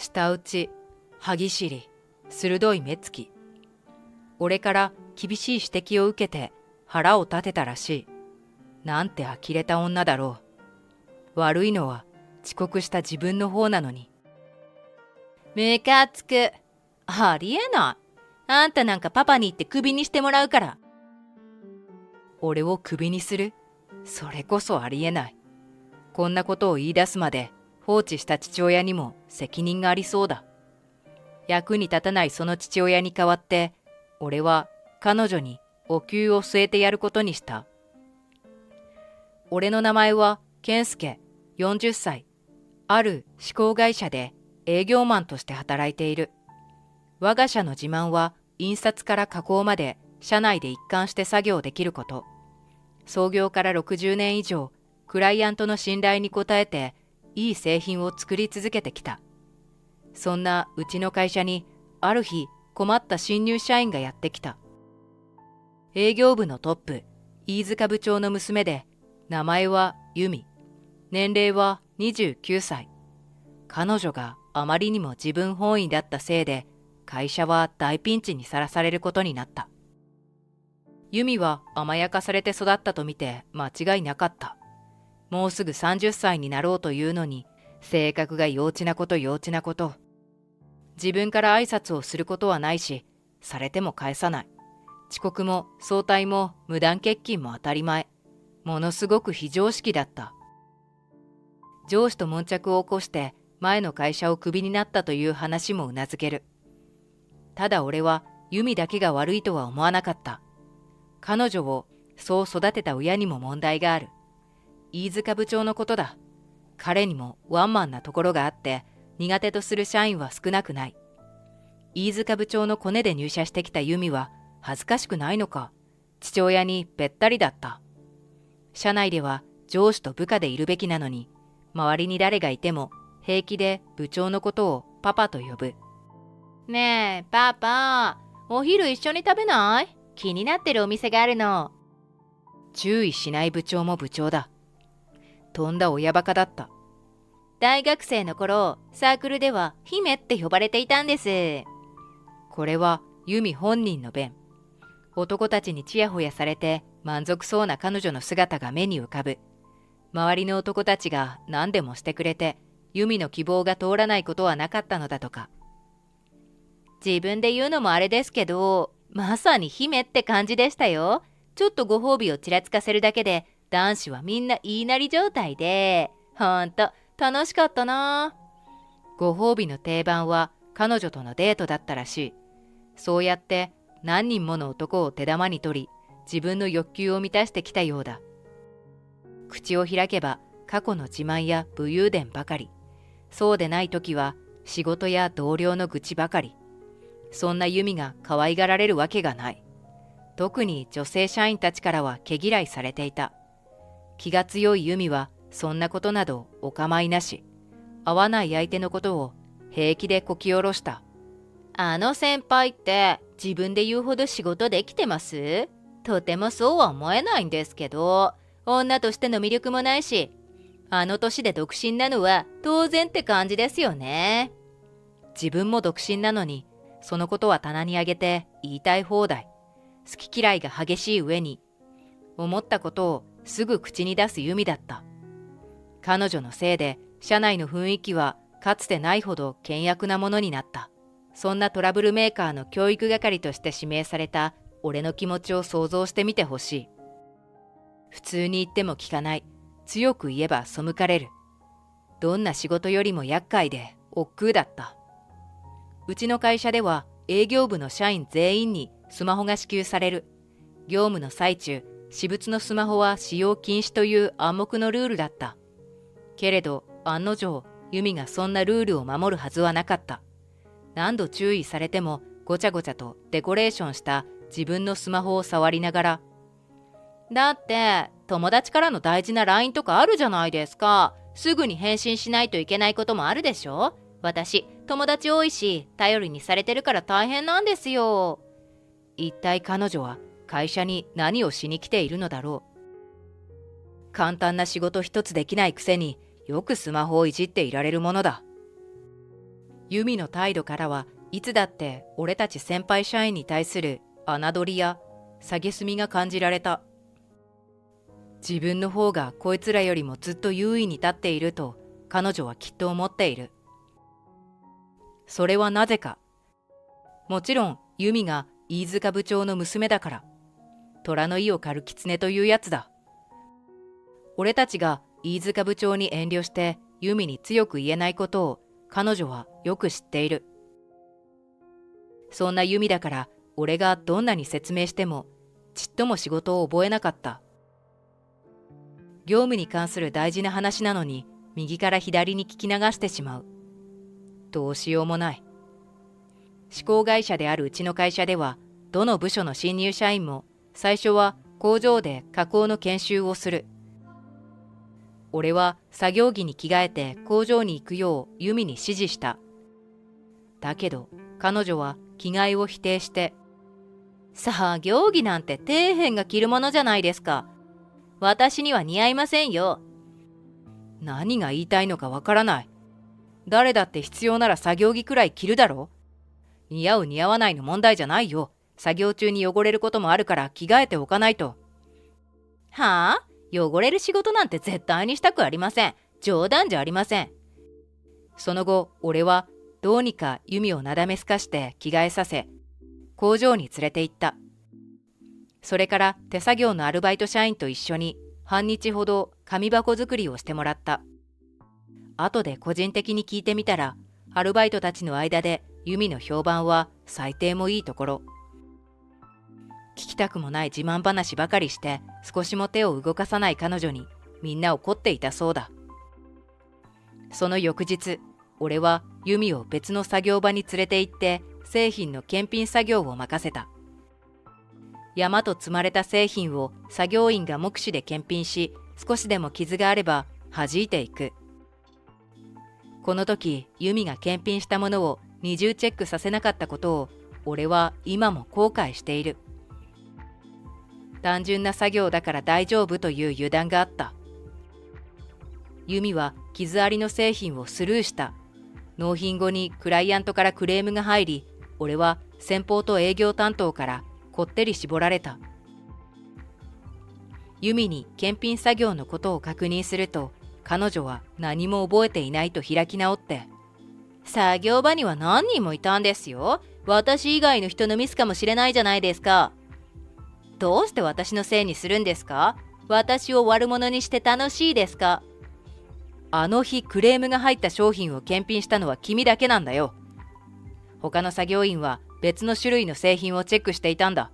舌打ち、歯ぎしり、鋭い目つき。俺から厳しい指摘を受けて腹を立てたらしい。なんて呆れた女だろう。悪いのは遅刻した自分の方なのに。ムカつく。ありえない。あんたなんかパパに言ってクビにしてもらうから。俺をクビにする？それこそありえない。こんなことを言い出すまで放置した父親にも責任がありそうだ。役に立たないその父親に代わって、俺は彼女にお灸を据えてやることにした。俺の名前は健介、40歳。ある施工会社で営業マンとして働いている。我が社の自慢は印刷から加工まで社内で一貫して作業できること。創業から60年以上、クライアントの信頼に応えていい製品を作り続けてきた。そんなうちの会社にある日困った新入社員がやってきた。営業部のトップ、飯塚部長の娘で、名前は由美。年齢は29歳。彼女があまりにも自分本位だったせいで、会社は大ピンチにさらされることになった。由美は甘やかされて育ったと見て間違いなかった。もうすぐ30歳になろうというのに、性格が幼稚なこと幼稚なこと。自分から挨拶をすることはないし、されても返さない。遅刻も早退も無断欠勤も当たり前。ものすごく非常識だった。上司と悶着を起こして前の会社をクビになったという話もうなずける。ただ俺は由美だけが悪いとは思わなかった。彼女をそう育てた親にも問題がある。飯塚部長のことだ。彼にもワンマンなところがあって苦手とする社員は少なくない。飯塚部長のコネで入社してきた由美は恥ずかしくないのか、父親にべったりだった。社内では上司と部下でいるべきなのに、周りに誰がいても平気で部長のことをパパと呼ぶ。ねえ、パパ、お昼一緒に食べない？気になってるお店があるの。注意しない部長も部長だ。とんだ親バカだった。大学生の頃、サークルでは姫って呼ばれていたんです。これは由美本人の弁。男たちにちやほやされて満足そうな彼女の姿が目に浮かぶ。周りの男たちが何でもしてくれて、由美の希望が通らないことはなかったのだとか。自分で言うのもあれですけど、まさに姫って感じでしたよ。ちょっとご褒美をちらつかせるだけで、男子はみんな言いなり状態で、ほんと楽しかったな。ご褒美の定番は彼女とのデートだったらしい。そうやって何人もの男を手玉に取り、自分の欲求を満たしてきたようだ。口を開けば過去の自慢や武勇伝ばかり。そうでない時は仕事や同僚の愚痴ばかり。そんな由美が可愛がられるわけがない。特に女性社員たちからは毛嫌いされていた。気が強い由美はそんなことなどお構いなし。合わない相手のことを平気でこき下ろした。あの先輩って自分で言うほど仕事できてます？とてもそうは思えないんですけど、女としての魅力もないし、あの年で独身なのは当然って感じですよね。自分も独身なのに、そのことは棚にあげて言いたい放題。好き嫌いが激しい上に、思ったことをすぐ口に出す由美だった。彼女のせいで社内の雰囲気はかつてないほど険悪なものになった。そんなトラブルメーカーの教育係として指名された俺の気持ちを想像してみてほしい。普通に言っても聞かない。強く言えば背かれる。どんな仕事よりも厄介で億劫だった。うちの会社では営業部の社員全員にスマホが支給される。業務の最中、私物のスマホは使用禁止という暗黙のルールだった。けれど案の定、由美がそんなルールを守るはずはなかった。何度注意されてもごちゃごちゃとデコレーションした自分のスマホを触りながら、だって友達からの大事な LINE とかあるじゃないですか。すぐに返信しないといけないこともあるでしょ。私友達多いし頼りにされてるから大変なんですよ。一体彼女は会社に何をしに来ているのだろう。簡単な仕事一つできないくせによくスマホをいじっていられるものだ。ユミの態度からはいつだって俺たち先輩社員に対する侮りや蔑みが感じられた。自分の方がこいつらよりもずっと優位に立っていると彼女はきっと思っている。それはなぜか。もちろんユミが飯塚部長の娘だから。虎の意を狩る狐というやつだ。俺たちが飯塚部長に遠慮してユミに強く言えないことを彼女はよく知っている。そんなユミだから俺がどんなに説明してもちっとも仕事を覚えなかった。業務に関する大事な話なのに右から左に聞き流してしまう。どうしようもない。施工会社であるうちの会社ではどの部署の新入社員も最初は工場で加工の研修をする。俺は作業着に着替えて工場に行くようユミに指示した。だけど彼女は着替えを否定して、作業着なんて底辺が着るものじゃないですか。私には似合いませんよ。何が言いたいのかわからない。誰だって必要なら作業着くらい着るだろ。似合う似合わないの問題じゃないよ。作業中に汚れることもあるから着替えておかないと。はあ？汚れる仕事なんて絶対にしたくありません。冗談じゃありません。その後、俺はどうにかユミをなだめすかして着替えさせ、工場に連れて行った。それから手作業のアルバイト社員と一緒に半日ほど紙箱作りをしてもらった。後で個人的に聞いてみたら、アルバイトたちの間でユミの評判は最低もいいところ。聞きたくもない自慢話ばかりして少しも手を動かさない彼女にみんな怒っていたそうだ。その翌日、俺はユミを別の作業場に連れて行って製品の検品作業を任せた。山と積まれた製品を作業員が目視で検品し、少しでも傷があれば弾いていく。この時、ユミが検品したものを二重チェックさせなかったことを俺は今も後悔している。単純な作業だから大丈夫という油断があった。ユミは傷ありの製品をスルーした。納品後にクライアントからクレームが入り、俺は先方と営業担当からこってり絞られた。ユミに検品作業のことを確認すると、彼女は何も覚えていないと開き直って、作業場には何人もいたんですよ。私以外の人のミスかもしれないじゃないですか。どうして私のせいにするんですか？私を悪者にして楽しいですか？あの日クレームが入った商品を検品したのは君だけなんだよ。他の作業員は別の種類の製品をチェックしていたんだ。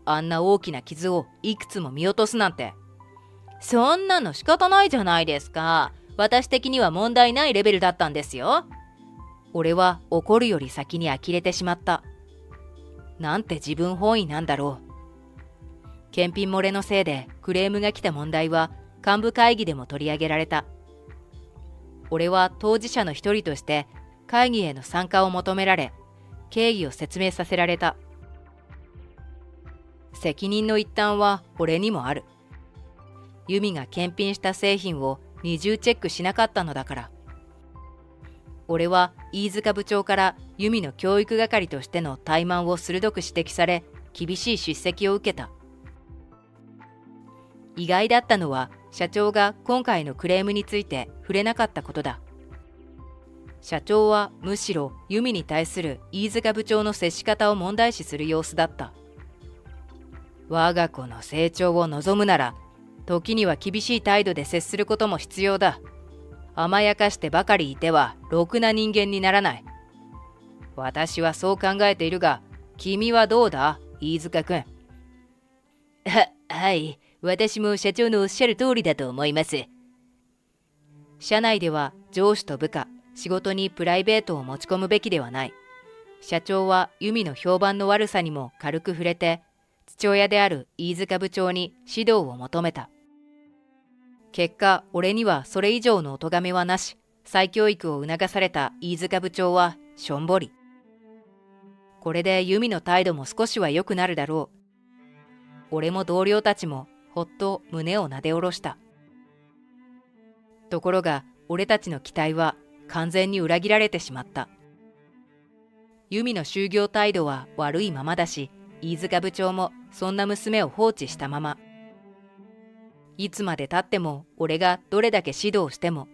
あんな大きな傷をいくつも見落とすなんて。そんなの仕方ないじゃないですか。私的には問題ないレベルだったんですよ。俺は怒るより先に呆れてしまった。なんて自分本位なんだろう。検品漏れのせいでクレームが来た問題は幹部会議でも取り上げられた。俺は当事者の一人として会議への参加を求められ、経緯を説明させられた。責任の一端は俺にもある。ユミが検品した製品を二重チェックしなかったのだから。俺は飯塚部長からユミの教育係としての怠慢を鋭く指摘され、厳しい叱責を受けた。意外だったのは社長が今回のクレームについて触れなかったことだ。社長はむしろユミに対する飯塚部長の接し方を問題視する様子だった。我が子の成長を望むなら、時には厳しい態度で接することも必要だ。甘やかしてばかりいてはろくな人間にならない。私はそう考えているが、君はどうだ、飯塚君。はい、私も社長のおっしゃる通りだと思います。社内では上司と部下、仕事にプライベートを持ち込むべきではない。社長はユミの評判の悪さにも軽く触れて、父親である飯塚部長に指導を求めた。結果、俺にはそれ以上のお咎めはなし、再教育を促された飯塚部長はしょんぼり。これでユミの態度も少しは良くなるだろう。俺も同僚たちもほっと胸をなで下ろした。ところが俺たちの期待は完全に裏切られてしまった。ユミの就業態度は悪いままだし、飯塚部長もそんな娘を放置したまま。いつまで経っても俺がどれだけ指導しても、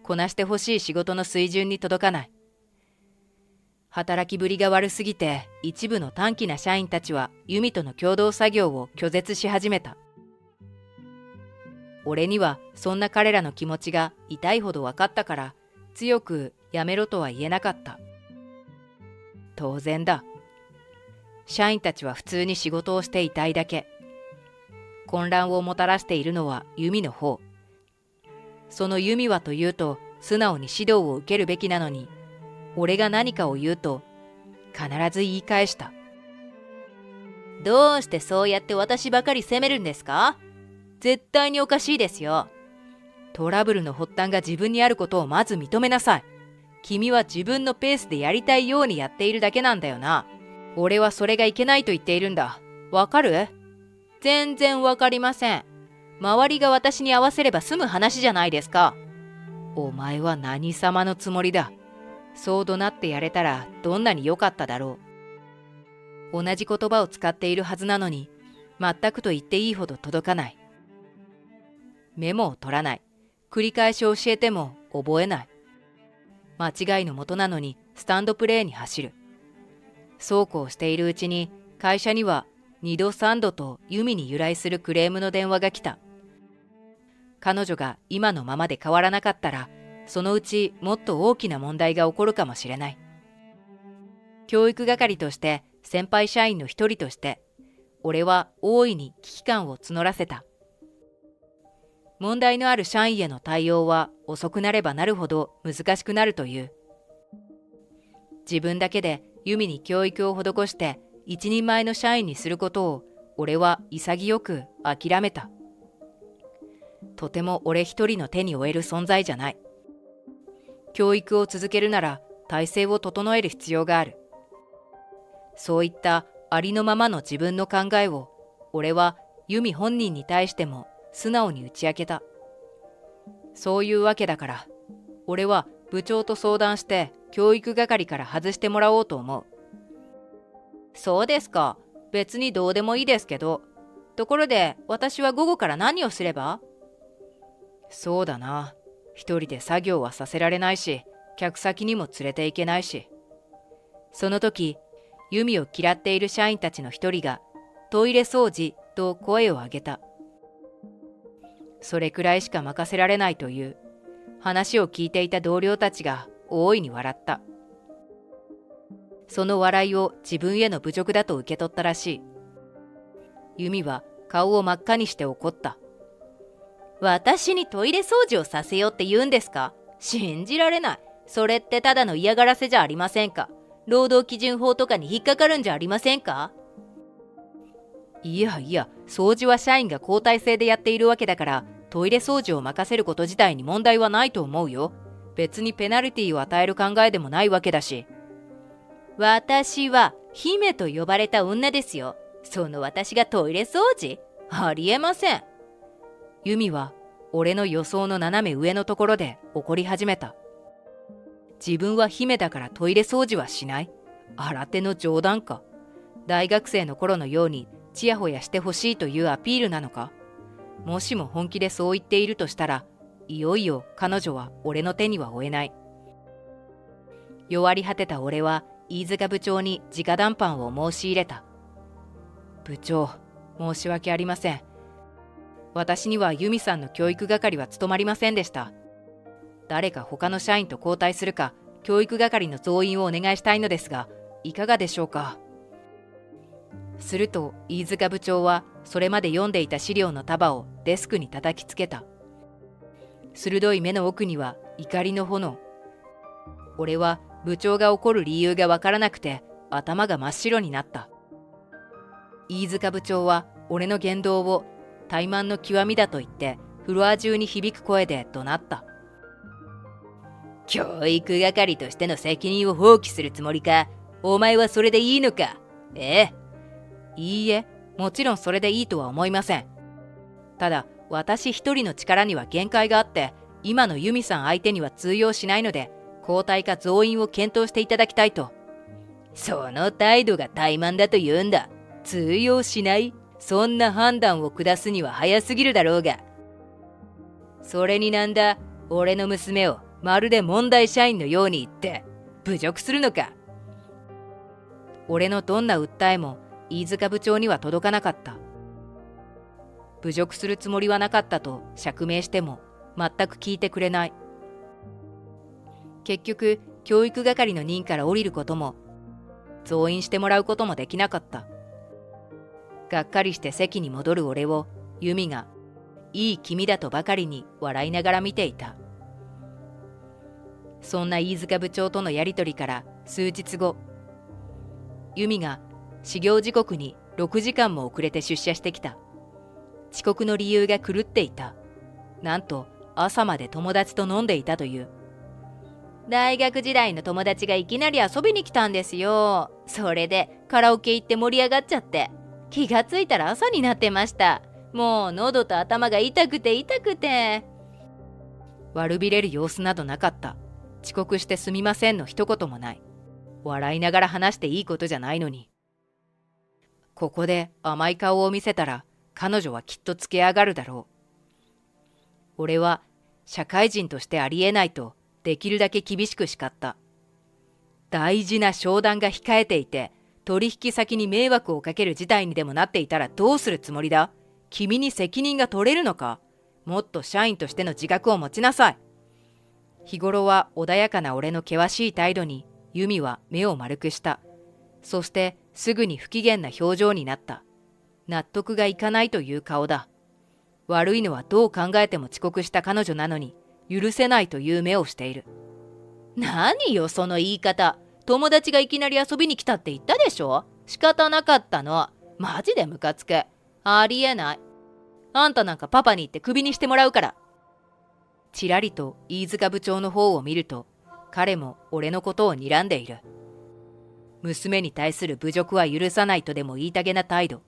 こなしてほしい仕事の水準に届かない。働きぶりが悪すぎて、一部の短気な社員たちはユミとの共同作業を拒絶し始めた。俺にはそんな彼らの気持ちが痛いほど分かったから、強くやめろとは言えなかった。当然だ。社員たちは普通に仕事をしていたいだけ。混乱をもたらしているのはユミの方。そのユミはというと、素直に指導を受けるべきなのに、俺が何かを言うと必ず言い返した。どうしてそうやって私ばかり責めるんですか？絶対におかしいですよ。トラブルの発端が自分にあることをまず認めなさい。君は自分のペースでやりたいようにやっているだけなんだよな。俺はそれがいけないと言っているんだ。わかる？全然わかりません。周りが私に合わせれば済む話じゃないですか。お前は何様のつもりだ。そう怒鳴ってやれたらどんなに良かっただろう。同じ言葉を使っているはずなのに、全くと言っていいほど届かない。メモを取らない。繰り返し教えても覚えない。間違いのもとなのにスタンドプレーに走る。そうこうしているうちに、会社には2度3度とユミに由来するクレームの電話が来た。彼女が今のままで変わらなかったら、そのうちもっと大きな問題が起こるかもしれない。教育係として、先輩社員の一人として、俺は大いに危機感を募らせた。問題のある社員への対応は遅くなればなるほど難しくなるという。自分だけでユミに教育を施して一人前の社員にすることを俺は潔く諦めた。とても俺一人の手に負える存在じゃない。教育を続けるなら体制を整える必要がある。そういったありのままの自分の考えを俺はユミ本人に対しても素直に打ち明けた。そういうわけだから俺は部長と相談して教育係から外してもらおうと思う。そうですか。別にどうでもいいですけど。ところで私は午後から何をすれば？そうだな。一人で作業はさせられないし、客先にも連れて行けないし。その時、ユミを嫌っている社員たちの一人がトイレ掃除と声を上げた。それくらいしか任せられないという。話を聞いていた同僚たちが大いに笑った。その笑いを自分への侮辱だと受け取ったらしい。ユミは顔を真っ赤にして怒った。私にトイレ掃除をさせようって言うんですか？信じられない。それってただの嫌がらせじゃありませんか？労働基準法とかに引っかかるんじゃありませんか？いやいや、掃除は社員が交代制でやっているわけだから、トイレ掃除を任せること自体に問題はないと思うよ。別にペナルティを与える考えでもないわけだし。私は姫と呼ばれた女ですよ。その私がトイレ掃除？ありえません。ユミは俺の予想の斜め上のところで怒り始めた。自分は姫だからトイレ掃除はしない？新手の冗談か。大学生の頃のようにちやほやしてほしいというアピールなのか。もしも本気でそう言っているとしたら、いよいよ彼女は俺の手には負えない。弱り果てた俺は飯塚部長に直談判を申し入れた。部長、申し訳ありません。私にはユミさんの教育係は務まりませんでした。誰か他の社員と交代するか、教育係の増員をお願いしたいのですが、いかがでしょうか。すると飯塚部長はそれまで読んでいた資料の束をデスクに叩きつけた。鋭い目の奥には怒りの炎。俺は部長が怒る理由がわからなくて頭が真っ白になった。飯塚部長は俺の言動を怠慢の極みだと言ってフロア中に響く声で怒鳴った。教育係としての責任を放棄するつもりか？お前はそれでいいのか？いいえ、もちろんそれでいいとは思いません。ただ私一人の力には限界があって、今のユミさん相手には通用しないので、交代か増員を検討していただきたいと。その態度が怠慢だと言うんだ。通用しない。そんな判断を下すには早すぎるだろうが。それになんだ、俺の娘をまるで問題社員のように言って侮辱するのか。俺のどんな訴えも飯塚部長には届かなかった。侮辱するつもりはなかったと釈明しても全く聞いてくれない。結局教育係の任から降りることも増員してもらうこともできなかった。がっかりして席に戻る俺を由美がいい気味だとばかりに笑いながら見ていた。そんな飯塚部長とのやりとりから数日後、由美が始業時刻に6時間も遅れて出社してきた。遅刻の理由が狂っていた。なんと朝まで友達と飲んでいたという。大学時代の友達がいきなり遊びに来たんですよ。それでカラオケ行って盛り上がっちゃって、気がついたら朝になってました。もう喉と頭が痛くて痛くて。悪びれる様子などなかった。遅刻してすみませんの一言もない。笑いながら話していいことじゃないのに。ここで甘い顔を見せたら彼女はきっとつけ上がるだろう。俺は社会人としてありえないとできるだけ厳しく叱った。大事な商談が控えていて、取引先に迷惑をかける事態にでもなっていたらどうするつもりだ？君に責任が取れるのか？もっと社員としての自覚を持ちなさい。日頃は穏やかな俺の険しい態度に由美は目を丸くした。そしてすぐに不機嫌な表情になった。納得がいかないという顔だ。悪いのはどう考えても遅刻した彼女なのに許せないという目をしている。何よその言い方。友達がいきなり遊びに来たって言ったでしょ。仕方なかったの。マジでムカつく。ありえない。あんたなんかパパに言ってクビにしてもらうから。ちらりと飯塚部長の方を見ると、彼も俺のことを睨んでいる。娘に対する侮辱は許さないとでも言いたげな態度。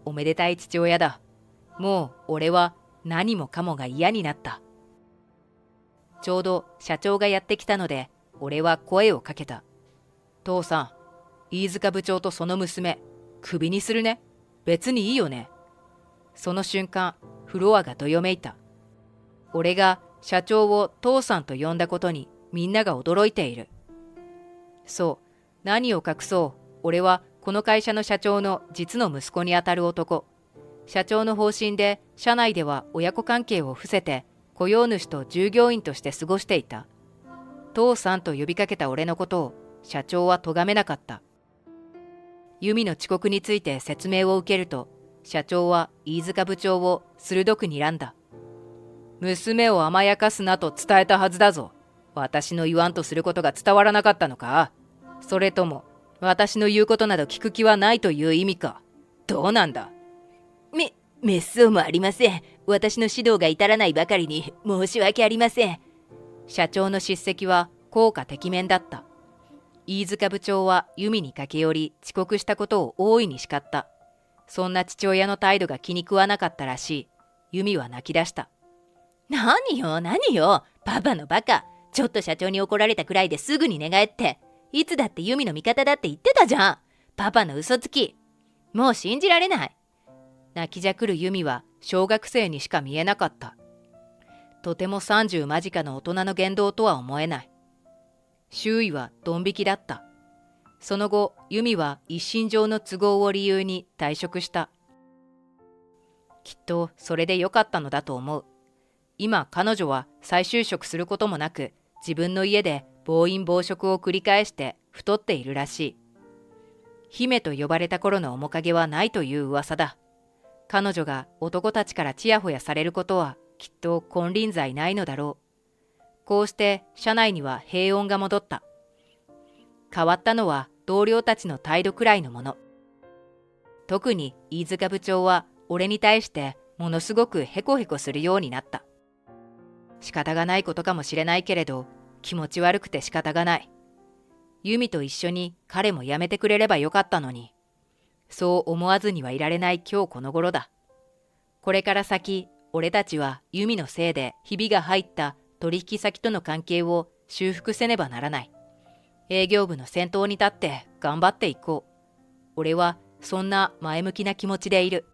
おめでたい父親だ。もう俺は何もかもが嫌になった。ちょうど社長がやってきたので、俺は声をかけた。父さん、飯塚部長とその娘、クビにするね。別にいいよね。その瞬間、フロアがどよめいた。俺が社長を父さんと呼んだことにみんなが驚いている。そう、何を隠そう。俺はこの会社の社長の実の息子にあたる男。社長の方針で社内では親子関係を伏せて雇用主と従業員として過ごしていた。父さんと呼びかけた俺のことを社長は咎めなかった。由美の遅刻について説明を受けると、社長は飯塚部長を鋭く睨んだ。娘を甘やかすなと伝えたはずだぞ。私の言わんとすることが伝わらなかったのか？それとも私の言うことなど聞く気はないという意味か？どうなんだ？めっそうもありません。私の指導が至らないばかりに申し訳ありません。社長の叱責は効果てきめんだった。飯塚部長は由美に駆け寄り遅刻したことを大いに叱った。そんな父親の態度が気に食わなかったらしい。由美は泣き出した。何よ、パパのバカ。ちょっと社長に怒られたくらいですぐに寝返って。いつだって由美の味方だって言ってたじゃん。パパの嘘つき。もう信じられない。泣きじゃくる由美は小学生にしか見えなかった。とても30間近の大人の言動とは思えない。周囲はドン引きだった。その後、由美は一身上の都合を理由に退職した。きっとそれでよかったのだと思う。今彼女は再就職することもなく、自分の家で暴飲暴食を繰り返して太っているらしい。姫と呼ばれた頃の面影はないという噂だ。彼女が男たちからちやほやされることはきっと金輪際ないのだろう。こうして社内には平穏が戻った。変わったのは同僚たちの態度くらいのもの。特に飯塚部長は俺に対してものすごくヘコヘコするようになった。仕方がないことかもしれないけれど、気持ち悪くて仕方がない。由美と一緒に彼も辞めてくれればよかったのに。そう思わずにはいられない今日この頃だ。これから先、俺たちは由美のせいでひびが入った取引先との関係を修復せねばならない。営業部の先頭に立って頑張っていこう。俺はそんな前向きな気持ちでいる。